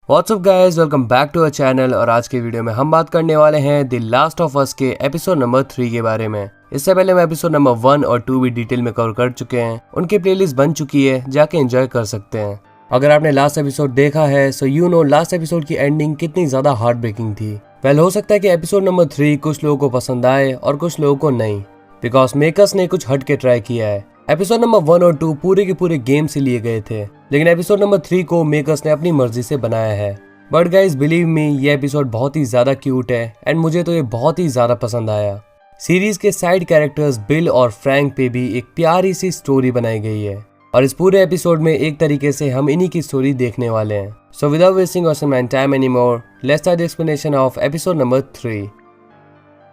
WhatsApp guys, welcome back to our channel. और आज के वीडियो में हम बात करने वाले हैं द लास्ट ऑफ अस के एपिसोड नंबर 3 के बारे में। इससे पहले हम एपिसोड नंबर 1 और 2 भी डिटेल में कवर कर चुके हैं। उनकी प्लेलिस्ट बन चुकी है, जाके एंजॉय कर सकते हैं। अगर आपने लास्ट एपिसोड देखा है so you know last episode की एंडिंग कितनी ज्यादा हार्ट ब्रेकिंग थी। वेल, हो सकता है कि एपिसोड नंबर 3 कुछ लोगों को पसंद आए और कुछ लोगों को नहीं, बिकॉज मेकर्स ने कुछ हट के ट्राई किया है। एपिसोड नंबर 1 और 2 पूरे के पूरे गेम से लिए गए थे, लेकिन एपिसोड नंबर 3 को मेकर्स ने अपनी मर्जी से बनाया है। बट गाइज बिलीव मी, ये एपिसोड बहुत ही ज्यादा क्यूट है एंड मुझे तो ये बहुत ही ज्यादा पसंद आया। सीरीज के साइड कैरेक्टर्स बिल और फ्रैंक पे भी एक प्यारी सी स्टोरी बनाई गई है और इस पूरे एपिसोड में एक तरीके से हम इन्हीं की स्टोरी देखने वाले हैं। So without wasting awesome time anymore, let's start the explanation of episode number 3।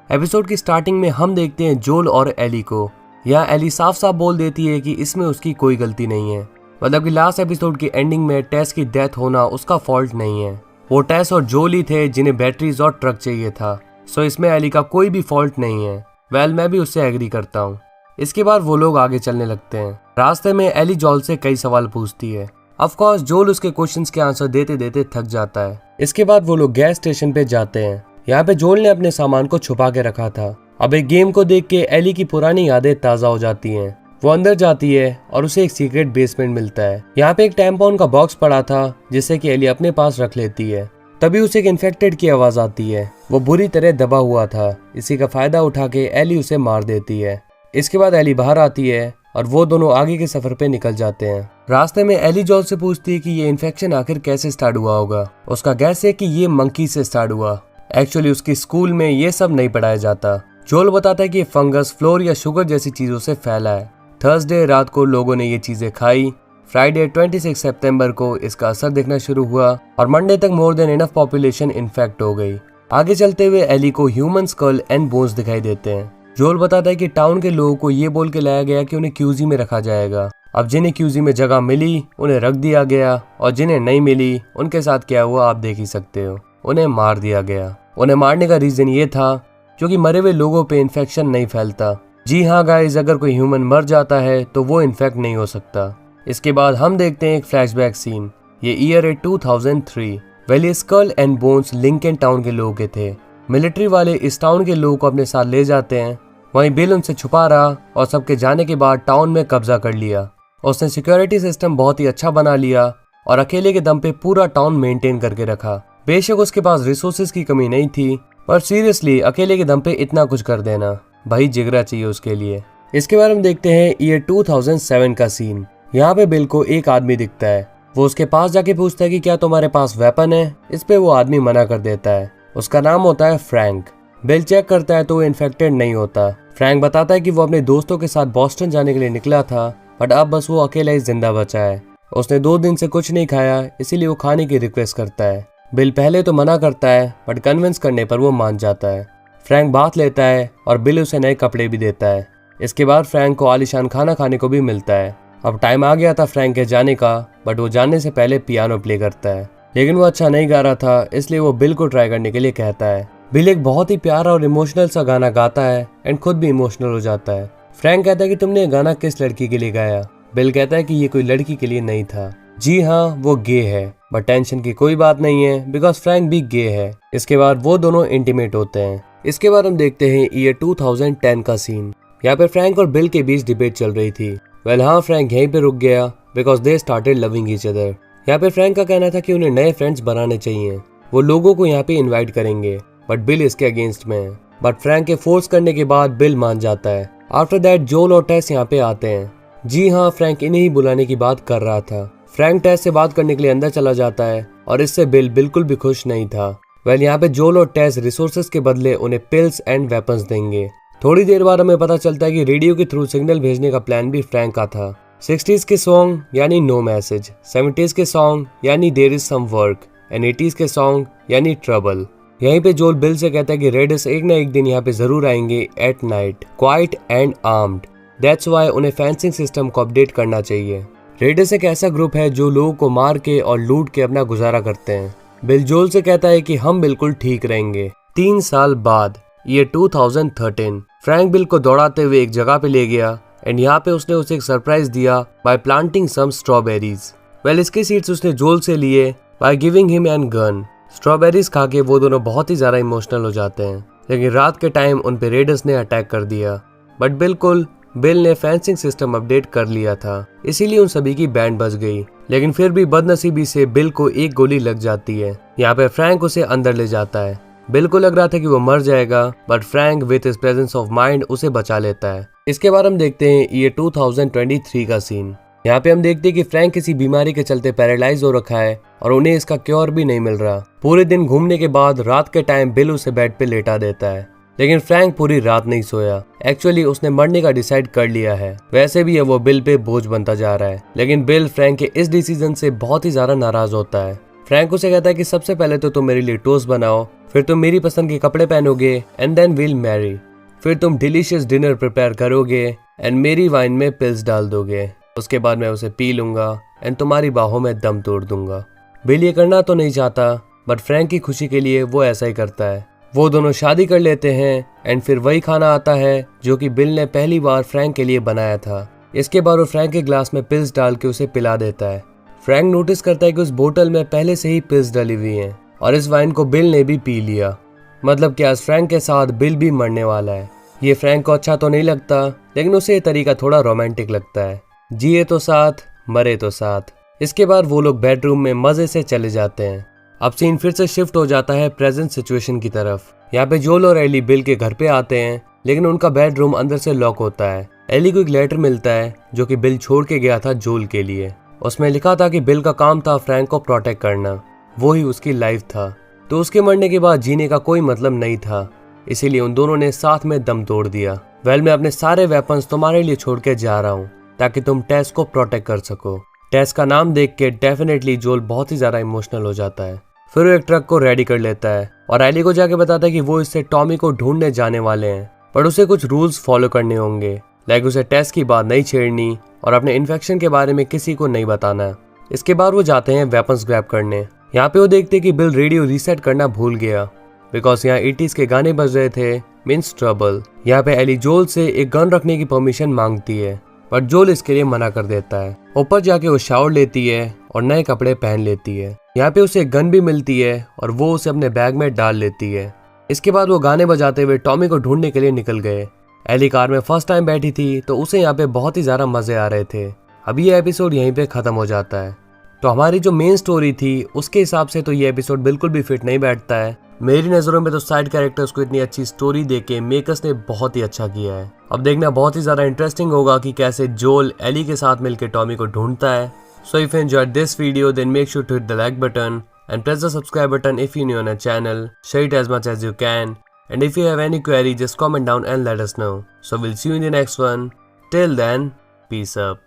Episode की स्टार्टिंग में हम देखते हैं जोल और एली को। यहाँ एली साफ साफ बोल देती है कि इसमें उसकी कोई गलती नहीं है। मतलब कि लास्ट एपिसोड की एंडिंग में टेस की डेथ होना उसका फॉल्ट नहीं है। वो टेस और जोल ही थे जिन्हें बैटरीज और ट्रक चाहिए था। सो इसमें एली का कोई भी फॉल्ट नहीं है। वेल, मैं भी उससे एग्री करता हूँ। इसके बाद वो लोग आगे चलने लगते हैं। रास्ते में एली जोल से कई सवाल पूछती है। ऑफ कोर्स जोल उसके क्वेश्चंस के आंसर देते देते थक जाता है। इसके बाद वो लोग गैस स्टेशन पे जाते हैं। यहाँ पे जोल ने अपने सामान को छुपा के रखा था। अब एक गेम को देख के एली की पुरानी यादें ताजा हो जाती हैं। वो अंदर जाती है और उसे एक सीक्रेट बेसमेंट मिलता है। यहाँ पे एक टैम्पॉन का बॉक्स पड़ा था जिसे कि एली अपने पास रख लेती है। तभी उसे एक इन्फेक्टेड की आवाज आती है। वो बुरी तरह दबा हुआ था। इसी का फायदा उठा के एली उसे मार देती है। इसके बाद एली बाहर आती है और वो दोनों आगे के सफर पे निकल जाते हैं। रास्ते में एली जोल से पूछती है कि ये इन्फेक्शन आखिर कैसे स्टार्ट हुआ होगा। उसका गैस है कि ये मंकी से स्टार्ट हुआ। एक्चुअली उसकी स्कूल में ये सब नहीं पढ़ाया जाता। जोल बताता है कि ये फंगस फ्लोर या शुगर जैसी चीजों से फैला है। थर्सडे रात को लोगों ने ये चीजें खाई। फ्राइडे 26 सितंबर को इसका असर दिखना शुरू हुआ और मंडे तक more than enough population infect हो गई। आगे चलते हुए एली को ह्यूमन स्कल एंड बोन्स दिखाई देते हैं। जोल बताता है कि टाउन के लोगों को ये बोल के लाया गया कि उन्हें क्यूजी में रखा जाएगा। अब जिन्हें क्यूजी में जगह मिली उन्हें रख दिया गया और जिन्हें नहीं मिली उनके साथ क्या हुआ आप देख ही सकते हो। उन्हें मार दिया गया। उन्हें मारने का रीजन ये था क्योंकि मरे हुए लोगों पे इन्फेक्शन नहीं फैलता। जी हाँ गाइज, अगर कोई ह्यूमन मर जाता है तो वो इन्फेक्ट नहीं हो सकता। इसके बाद हम देखते हैं एक फ्लैशबैक सीन। ये ईयर है 2003। वेल, ये skull and bones Lincoln town के लोगों के थे। मिलिट्री वाले इस टाउन के लोगों को अपने साथ ले जाते हैं। वहीं बिल उनसे छुपा रहा और सबके जाने के बाद टाउन में कब्जा कर लिया। उसने सिक्योरिटी सिस्टम बहुत ही अच्छा बना लिया और अकेले के दम पे पूरा टाउन मेंटेन करके रखा। बेशक उसके पास रिसोर्सेज की कमी नहीं थी, पर सीरियसली अकेले के दम पे इतना कुछ कर देना, भाई जिगरा चाहिए उसके लिए। इसके बाद हम देखते हैं ईयर 2007 का सीन। यहाँ पे बिल को एक आदमी दिखता है। वो उसके पास जाके पूछता है कि क्या तुम्हारे पास वेपन है। इस पे वो आदमी मना कर देता है। उसका नाम होता है फ्रैंक। बिल चेक करता है तो वो इन्फेक्टेड नहीं होता। फ्रैंक बताता है कि वो अपने दोस्तों के साथ बॉस्टन जाने के लिए निकला था, बट अब बस वो अकेला ही जिंदा बचा है। उसने 2 दिन से कुछ नहीं खाया, इसीलिए वो खाने की रिक्वेस्ट करता है। बिल पहले तो मना करता है, बट कन्विंस करने पर वो मान जाता है। फ्रैंक बात लेता है और बिल उसे नए कपड़े भी देता है। इसके बाद फ्रैंक को आलीशान खाना खाने को भी मिलता है। अब टाइम आ गया था फ्रैंक के जाने का, बट वो जाने से पहले पियानो प्ले करता है, लेकिन वो अच्छा नहीं गा रहा था, इसलिए वो बिल को ट्राई करने के लिए कहता है। बिल एक बहुत ही प्यारा और इमोशनल सा गाना गाता है एंड खुद भी इमोशनल हो जाता है। फ्रैंक कहता है कि तुमने ये गाना किस लड़की के लिए गाया। बिल कहता है कि ये कोई लड़की के लिए नहीं था। जी हाँ, वो गे है, बट टेंशन की कोई बात नहीं है बिकॉज फ्रैंक भी गे है। इसके बाद वो दोनों इंटीमेट होते हैं। इसके बाद हम देखते हैं ईयर 2010 का सीन। यहाँ पे फ्रैंक और बिल के बीच डिबेट चल रही थी। वेल हाँ, फ्रैंक यहीं पे रुक गया because they started loving each other. यहाँ पे फ्रैंक का कहना था कि उन्हें नए फ्रेंड्स बनाने चाहिए। वो लोगों को यहाँ पे इनवाइट करेंगे, बट बिल इसके अगेंस्ट में है। बट फ्रैंक के फोर्स करने के बाद बिल मान जाता है। आफ्टर दैट जोल और टेस यहाँ पे आते हैं। जी हाँ, फ्रैंक इन्हें ही बुलाने की बात कर रहा था। फ्रैंक टेस से बात करने के लिए अंदर चला जाता है और इससे बिल बिल्कुल भी खुश नहीं था। वेल, यहाँ पे जोल और टेस रिसोर्सेज के बदले उन्हें पिल्स एंड वेपन्स देंगे। थोड़ी देर बाद हमें पता चलता है कि रेडियो के थ्रू सिग्नल भेजने का प्लान भी फ्रैंक का था। 60s के सॉन्ग यानी नो मैसेज, 70s के सॉन्ग यानी there is some work and 80s के सॉन्ग यानी ट्रबल। यहीं पे जोल बिल से कहता है कि रेडस एक ना एक दिन यहाँ पे जरूर आएंगे at night, quiet and armed. That's why उन्हें फेंसिंग सिस्टम को अपडेट करना चाहिए। रेडस एक ऐसा ग्रुप है जो लोगों को मार के और लूट के अपना गुजारा करते हैं। बिल जोल से कहता है कि हम बिल्कुल ठीक रहेंगे। 3 साल बाद ईयर 2013 फ्रैंक बिल को दौड़ाते हुए एक जगह पे ले गया एंड यहाँ पे उसने उसे एक सरप्राइज दिया by planting some strawberries. Well, इसके सीड्स उसने जोल से लिए by giving him an gun. Strawberries खा के वो दोनों बहुत ही ज्यादा इमोशनल हो जाते हैं, लेकिन रात के टाइम उन पे रेडर्स ने अटैक कर दिया। बट बिल्कुल बिल ने फेंसिंग सिस्टम अपडेट कर लिया था, इसीलिए उन सभी की बैंड बच गई। लेकिन फिर भी बदनसीबी से बिल को एक गोली लग जाती है। यहाँ पे फ्रैंक उसे अंदर ले जाता है। बिल को लग रहा था कि वो मर जाएगा, but Frank with his presence of mind उसे बचा लेता है। इसके बाद हम देखते हैं ये 2023 का सीन। यहाँ पे हम देखते हैं कि फ्रैंक किसी बीमारी के चलते पैरालाइज हो रखा है और उन्हें इसका क्योर भी नहीं मिल रहा। पूरे दिन घूमने के बाद रात के टाइम बिल उसे बेड पे लेटा देता है, लेकिन फ्रैंक पूरी रात नहीं सोया। एक्चुअली उसने मरने का डिसाइड कर लिया है। वैसे भी वो बिल पे बोझ बनता जा रहा है, लेकिन बिल फ्रैंक के इस डिसीजन से बहुत ही ज्यादा नाराज होता है। फ्रैंक उसे कहता है कि सबसे पहले तो तुम मेरे लिए टोस्ट बनाओ, फिर तुम मेरी पसंद के कपड़े पहनोगे एंड देन विल मैरी। फिर तुम डिलीशियस डिनर प्रिपेयर करोगे एंड मेरी वाइन में पिल्स डाल दोगे। उसके बाद मैं उसे पी लूंगा एंड तुम्हारी बाहों में दम तोड़ दूंगा। बिल ये करना तो नहीं चाहता, बट फ्रैंक की खुशी के लिए वो ऐसा ही करता है। वो दोनों शादी कर लेते हैं एंड फिर वही खाना आता है जो कि बिल ने पहली बार फ्रैंक के लिए बनाया था। इसके बाद वो फ्रैंक के ग्लास में पिल्स डाल के उसे पिला देता है। फ्रैंक नोटिस करता है कि उस बोतल में पहले से ही पिल्स डली हुई हैं और इस वाइन को बिल ने भी पी लिया। मतलब कि आज फ्रैंक के साथ बिल भी मरने वाला है। ये फ्रैंक को अच्छा तो नहीं लगता, लेकिन उसे ये तरीका थोड़ा रोमांटिक लगता है। जिए तो साथ, मरे तो साथ। इसके बाद वो लोग बेडरूम में मजे से चले जाते हैं। अब सीन फिर से शिफ्ट हो जाता है प्रेजेंट सिचुएशन की तरफ। यहाँ पे जोल और एली बिल के घर पे आते हैं, लेकिन उनका बेडरूम अंदर से लॉक होता है। एली को एक लेटर मिलता है जो कि बिल छोड़ के गया था जोल के लिए। उसमें लिखा था कि बिल का काम था फ्रैंक को प्रोटेक्ट करना, वो ही उसकी लाइफ था। तो उसके मरने के बाद जीने का कोई मतलब नहीं था, इसीलिए उन दोनों ने साथ में दम तोड़ दिया। वेल, मैं अपने सारे वेपन्स तुम्हारे लिए छोड़ के जा रहा हूँ ताकि तुम टेस को प्रोटेक्ट कर सको। टेस का नाम देख के डेफिनेटली जोल बहुत ही ज्यादा इमोशनल हो जाता है। फिर वो एक ट्रक को रेडी कर लेता है और एली को जाके बताता है कि वो इससे टॉमी को ढूंढने जाने वाले हैं, पर उसे कुछ रूल्स फॉलो करने होंगे। लाइक उसे टेस की बात नहीं छेड़नी और अपने इन्फेक्शन के बारे में किसी को नहीं बताना। इसके बाद वो जाते हैं वेपन्स ग्रैब करने। यहाँ पे वो देखते हैं कि बिल रेडियो रीसेट करना भूल गया, बिकॉज यहाँ 80s के गाने बज रहे थे, मीन्स ट्रबल। यहाँ पे एली जोल से एक गन रखने की परमिशन मांगती है, पर जोल इसके लिए मना कर देता है। ऊपर जाके वो शावर लेती है और नए कपड़े पहन लेती है। यहाँ पे उसे एक गन भी मिलती है और वो उसे अपने बैग में डाल लेती है। इसके बाद वो गाने बजाते हुए टॉमी को ढूंढने के लिए निकल गए। एली कार में फर्स्ट टाइम बैठी थी तो उसे यहाँ पे बहुत ही ज्यादा मजे आ रहे थे। अब ये एपिसोड यहीं पे खत्म हो जाता है। तो हमारी जो मेन स्टोरी थी उसके हिसाब से तो ये एपिसोड बिल्कुल भी फिट नहीं बैठता है। मेरी नजरों में तो साइड कैरेक्टर्स को इतनी अच्छी स्टोरी देके मेकर्स ने बहुत ही अच्छा किया है। अब देखना बहुत ही ज्यादा इंटरेस्टिंग होगा कि कैसे जोल एली के साथ मिलकर टॉमी को ढूंढता है। So if you enjoyed this video, then make sure to hit the like button and press the subscribe button if you're new on our channel. Share it as much as you can. And if you have any query, just comment down and let us know. So we'll see you in the next one. Till then, peace up.